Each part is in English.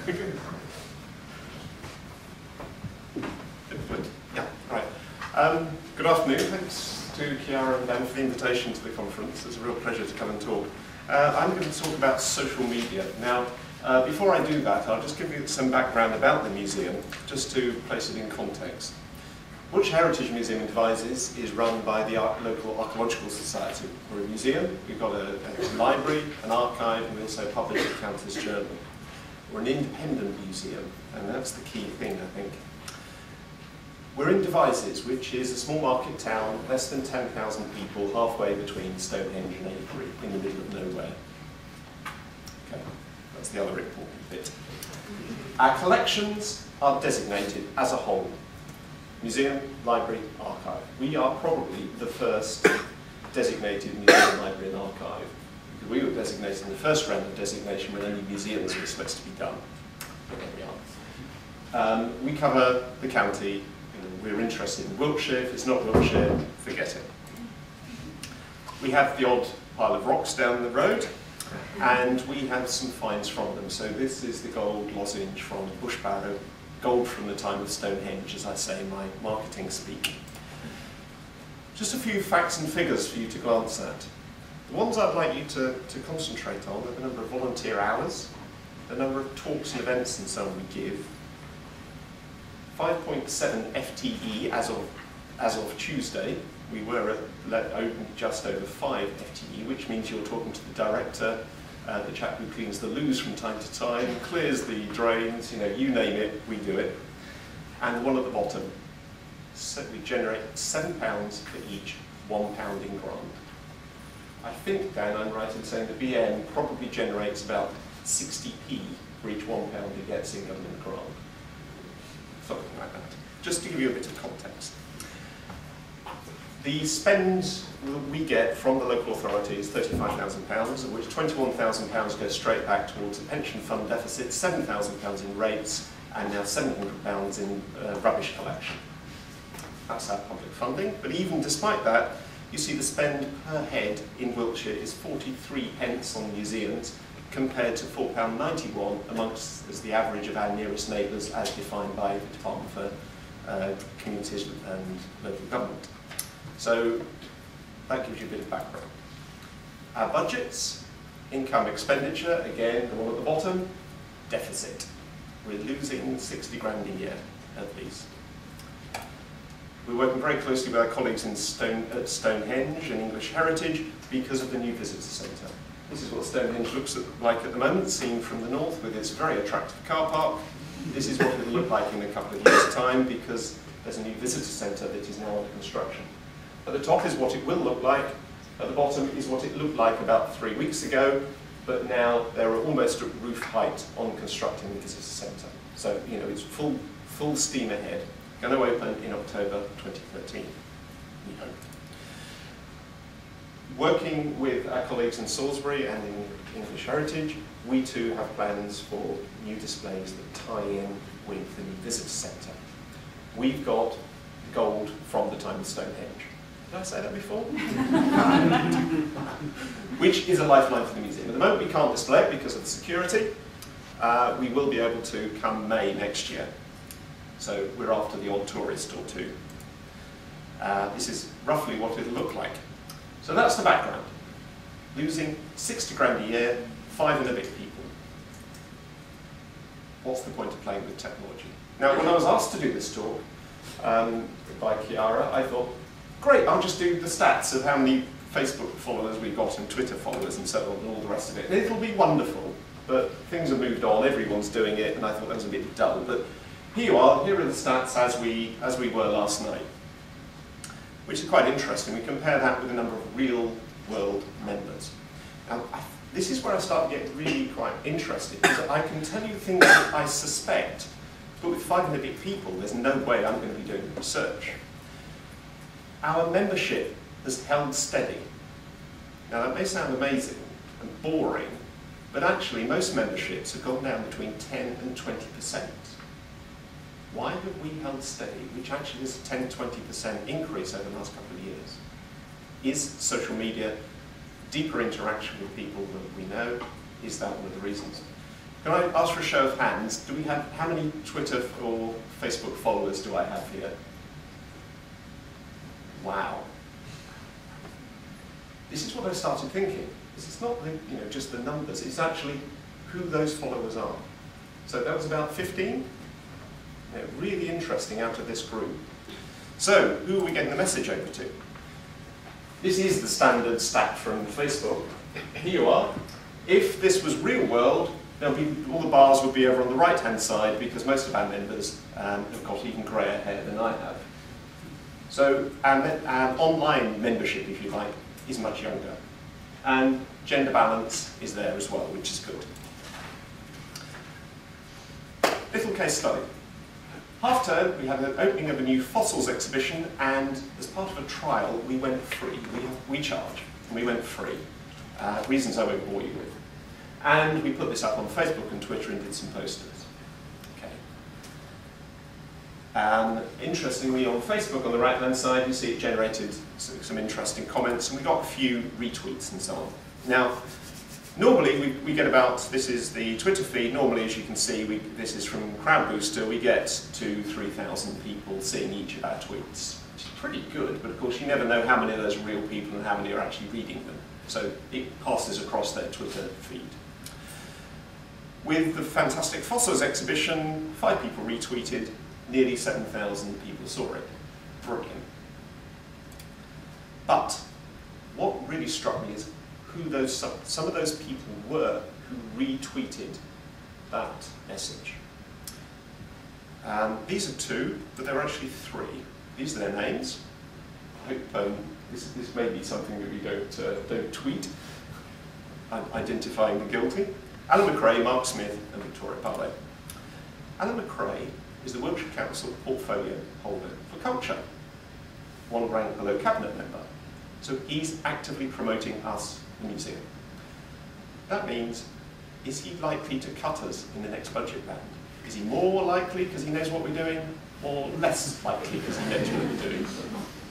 Yeah, right. Good afternoon. Thanks to Chiara and Ben for the invitation to the conference. It's a real pleasure to come and talk. I'm going to talk about social media. Now, before I do that, I'll just give you some background about the museum, just to place it in context. Wiltshire Heritage Museum in Devizes is run by the local Archaeological Society. We're a museum, we've got a library, an archive, and we also publish a Countess Journal. We're an independent museum, and that's the key thing, I think. We're in Devizes, which is a small market town, less than 10,000 people, halfway between Stonehenge and Avebury, in the middle of nowhere. Okay, that's the other important bit. Our collections are designated as a whole. Museum, library, archive. We are probably the first designated museum, library and archive. Because we were designated in the first round of designation when only museums were supposed to be done. But there we are. We cover the county. We're interested in Wiltshire. If it's not Wiltshire, forget it. We have the odd pile of rocks down the road, and we have some finds from them. So this is the gold lozenge from Bush Barrow. Gold from the time of Stonehenge, as I say in my marketing speak. Just a few facts and figures for you to glance at. The ones I'd like you to concentrate on are the number of volunteer hours, the number of talks and events and so on we give, 5.7 FTE as of Tuesday. We were open just over 5 FTE, which means you're talking to the director, the chap who cleans the loos from time to time, clears the drains, you name it, we do it. And one at the bottom, so we generate £7 for each £1 in grant. I think, Dan, I'm right in saying the BN probably generates about 60p for each £1 it gets in government grant. Something like that, just to give you a bit of context. The spend that we get from the local authority is £35,000, of which £21,000 goes straight back towards a pension fund deficit, £7,000 in rates, and now £700 in rubbish collection. That's our public funding, but even despite that, you see the spend per head in Wiltshire is 43p on museums, compared to £4.91 amongst as the average of our nearest neighbours as defined by the Department for Communities and Local Government. So that gives you a bit of background. Our budgets, income expenditure, again, the one at the bottom, deficit. We're losing 60 grand a year at least. We're working very closely with our colleagues at Stonehenge and English Heritage because of the new visitor centre. This is what Stonehenge looks like at the moment, seen from the north with its very attractive car park. This is what it will look like in a couple of years' time because there's a new visitor centre that is now under construction. At the top is what it will look like. At the bottom is what it looked like about 3 weeks ago, but now they're almost at roof height on constructing the visitor centre. So, it's full steam ahead. Going to open in October 2013, we hope. Working with our colleagues in Salisbury and in English Heritage, we too have plans for new displays that tie in with the new visitor centre. We've got gold from the time of Stonehenge. Did I say that before? Which is a lifeline for the museum. At the moment we can't display it because of the security. We will be able to come May next year. So we're after the odd tourist or two. This is roughly what it'll look like. So that's the background. Losing 60 grand a year, 5 and a bit people. What's the point of playing with technology? Now, when I was asked to do this talk by Chiara, I thought, great, I'll just do the stats of how many Facebook followers we got and Twitter followers and so on and all the rest of it. And it'll be wonderful, but things have moved on, everyone's doing it, and I thought that was a bit dull. But here you are, here are the stats as we were last night, which is quite interesting. We compare that with the number of real-world members. Now, this is where I start to get really quite interested, because I can tell you things that I suspect, but with 500 big people, there's no way I'm going to be doing the research. Our membership has held steady. Now, that may sound amazing and boring, but actually most memberships have gone down between 10 and 20%. Why have we held steady, which actually is a 10-20% increase over the last couple of years? Is social media, deeper interaction with people that we know, is that one of the reasons? Can I ask for a show of hands? Do we have, how many Twitter or Facebook followers do I have here? Wow. This is what I started thinking. This is not the, just the numbers, it's actually who those followers are. So that was about 15. Really interesting out of this group. So, who are we getting the message over to? This is the standard stack from Facebook. Here you are. If this was real world, there'll be, all the bars would be over on the right-hand side because most of our members have got even greyer hair than I have. So our online membership, if you like, is much younger. And gender balance is there as well, which is good. Little case study. Half term, we had an opening of a new fossils exhibition, and as part of a trial, we went free. We charge, and we went free. Reasons I won't bore you with. And we put this up on Facebook and Twitter and did some posters. Okay. Interestingly, on Facebook, on the right-hand side, you see it generated some interesting comments, and we got a few retweets and so on. Now, normally we get about, this is the Twitter feed, normally as you can see, this is from Crowd Booster, we get 2,000 to 3,000 people seeing each of our tweets, which is pretty good, but of course you never know how many of those are real people and how many are actually reading them. So it passes across their Twitter feed. With the fantastic fossils exhibition, 5 people retweeted, nearly 7,000 people saw it. Brilliant. But what really struck me is who those some of those people were who retweeted that message. These are 2, but there are actually 3. These are their names. I hope this may be something that we don't tweet. Identifying the guilty. Alan McRae, Mark Smith, and Victoria Barlow. Alan McRae is the Wiltshire Council portfolio holder for culture, 1 rank below cabinet member. So he's actively promoting us, the museum. That means, is he likely to cut us in the next budget round? Is he more likely because he knows what we're doing, or less likely because he knows what we're doing?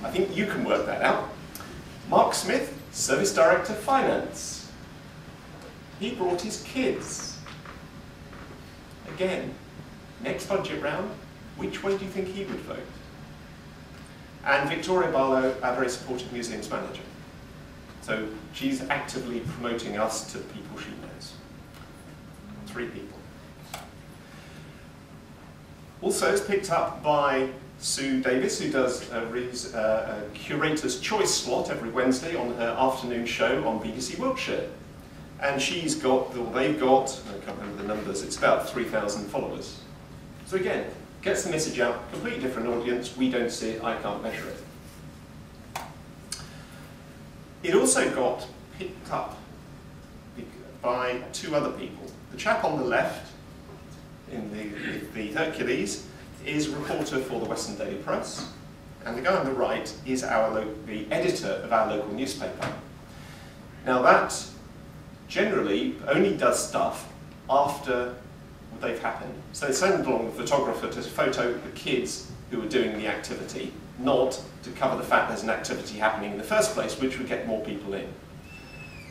I think you can work that out. Mark Smith, Service Director Finance. He brought his kids. Again, next budget round, which way do you think he would vote? And Victoria Barlow, our very supportive museums manager. So she's actively promoting us to people she knows. 3 people. Also, it's picked up by Sue Davis, who does a Curator's Choice slot every Wednesday on her afternoon show on BBC Wiltshire. And she's got, or they've got, I can't remember the numbers, it's about 3,000 followers. So again, gets the message out, completely different audience, we don't see it, I can't measure it. It also got picked up by 2 other people. The chap on the left, in the Hercules, is a reporter for the Western Daily Press, and the guy on the right is the editor of our local newspaper. Now that generally only does stuff after they've happened. So they send along a photographer to photo the kids who are doing the activity, not to cover the fact there's an activity happening in the first place, which would get more people in.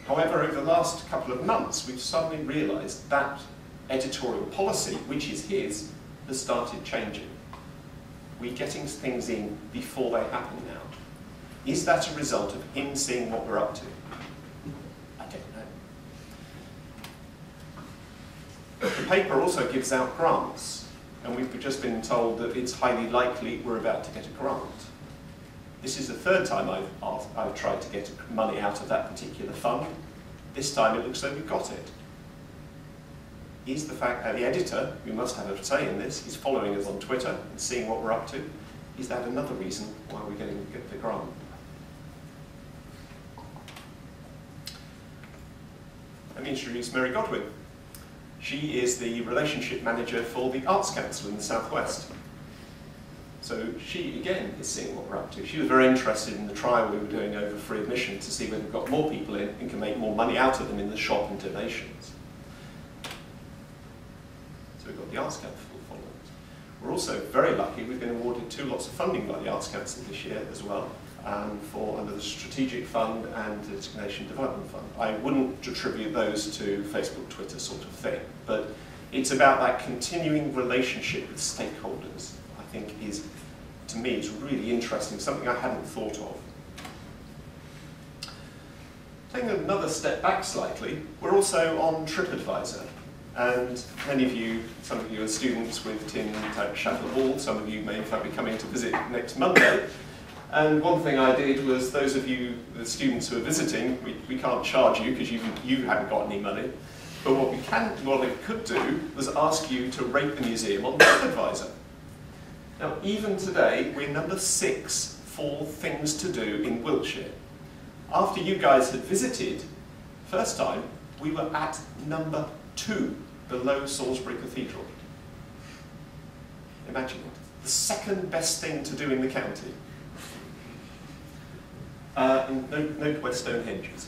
However, over the last couple of months, we've suddenly realised that editorial policy, which is his, has started changing. We're getting things in before they happen now. Is that a result of him seeing what we're up to? I don't know. The paper also gives out grants, and we've just been told that it's highly likely we're about to get a grant. This is the 3rd time I've tried to get money out of that particular fund. This time it looks like we've got it. Is the fact that the editor, who must have a say in this, is following us on Twitter and seeing what we're up to? Is that another reason why we're getting the grant? Let me introduce Mary Godwin. She is the relationship manager for the Arts Council in the Southwest. So she, again, is seeing what we're up to. She was very interested in the trial we were doing over free admission to see whether we've got more people in and can make more money out of them in the shop and donations. So we've got the Arts Council following. We're also very lucky, we've been awarded 2 lots of funding by the Arts Council this year as well. under the Strategic Fund and the Destination Development Fund. I wouldn't attribute those to Facebook, Twitter sort of thing, but it's about that continuing relationship with stakeholders, I think is, to me, is really interesting, something I hadn't thought of. Taking another step back slightly, we're also on TripAdvisor. And many of you, some of you are students with Tim at Shattle Hall, some of you may in fact be coming to visit next Monday. And one thing I did was, those of you, the students who are visiting, we can't charge you because you haven't got any money. But what I could do was ask you to rate the museum on TripAdvisor. Now, even today, we're number 6 for things to do in Wiltshire. After you guys had visited, first time, we were at number 2, below Salisbury Cathedral. Imagine it. The second best thing to do in the county. Note where Stonehenges.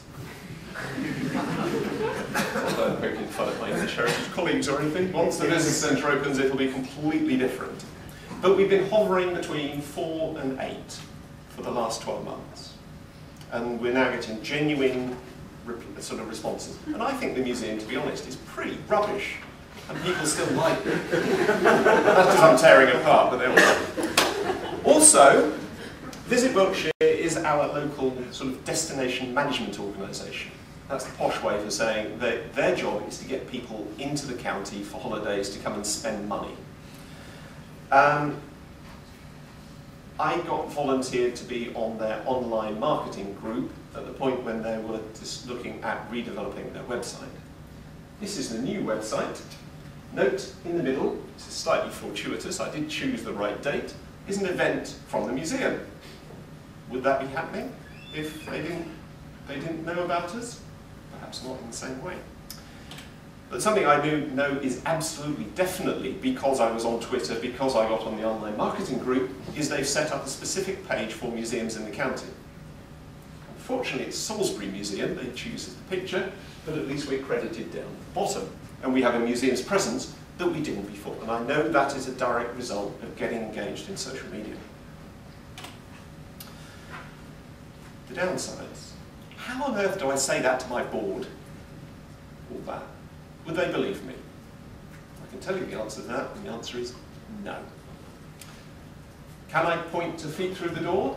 Although I'm poking fun at my English Heritage colleagues or anything. Once the visitor centre opens, it'll be completely different. But we've been hovering between 4 and 8 for the last 12 months. And we're now getting genuine sort of responses. And I think the museum, to be honest, is pretty rubbish. And people still like it. That's because I'm tearing it apart, but they're all. Also, Visit Wiltshire is our local sort of destination management organisation. That's the posh way for saying that their job is to get people into the county for holidays to come and spend money. I got volunteered to be on their online marketing group at the point when they were just looking at redeveloping their website. This is the new website. Note in the middle, this is slightly fortuitous, I did choose the right date, is an event from the museum. Would that be happening if they didn't know about us? Perhaps not in the same way. But something I do know is absolutely, definitely, because I was on Twitter, because I got on the online marketing group, is they've set up a specific page for museums in the county. Unfortunately, it's Salisbury Museum, they choose as the picture, but at least we're credited down the bottom. And we have a museum's presence that we didn't before. And I know that is a direct result of getting engaged in social media. The downsides. How on earth do I say that to my board? All that. Would they believe me? I can tell you the answer to that, and the answer is no. Can I point to feet through the door?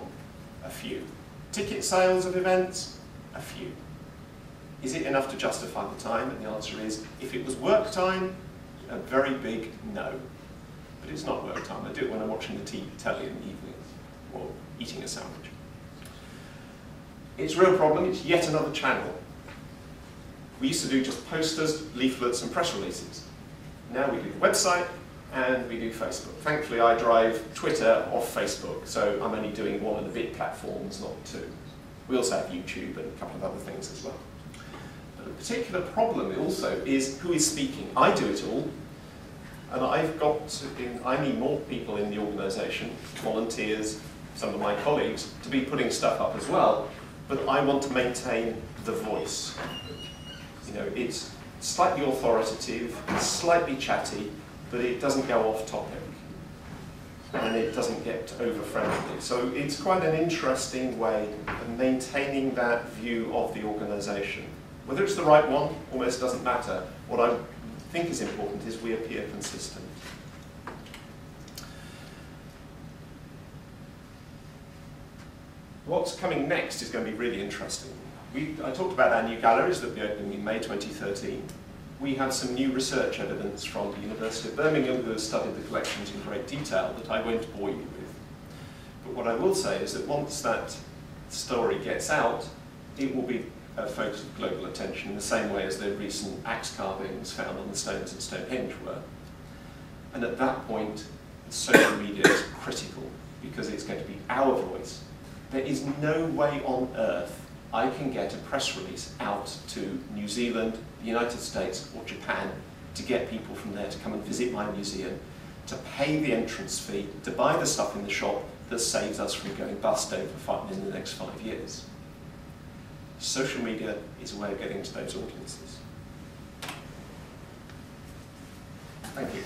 A few. Ticket sales of events? A few. Is it enough to justify the time? And the answer is, if it was work time, a very big no. But it's not work time. I do it when I'm watching the telly in the evenings, or eating a sandwich. It's a real problem. It's yet another channel. We used to do just posters, leaflets, and press releases. Now we do the website, and we do Facebook. Thankfully, I drive Twitter off Facebook, so I'm only doing 1 and a bit platforms, not 2. We also have YouTube and a couple of other things as well. But a particular problem also is who is speaking. I do it all, and I need more people in the organisation, volunteers, some of my colleagues, to be putting stuff up as well, but I want to maintain the voice. You know, it's slightly authoritative, it's slightly chatty, but it doesn't go off topic. And it doesn't get over-friendly. So it's quite an interesting way of maintaining that view of the organisation. Whether it's the right one almost doesn't matter. What I think is important is we appear consistent. What's coming next is going to be really interesting. I talked about our new galleries that will be opening in May 2013. We have some new research evidence from the University of Birmingham, who has studied the collections in great detail, that I won't bore you with. But what I will say is that once that story gets out, it will be a focus of global attention in the same way as the recent axe carvings found on the stones at Stonehenge were. And at that point, social media is critical, because it's going to be our voice. There is no way on earth I can get a press release out to New Zealand, the United States, or Japan to get people from there to come and visit my museum, to pay the entrance fee, to buy the stuff in the shop that saves us from going bust in the next 5 years. Social media is a way of getting to those audiences. Thank you.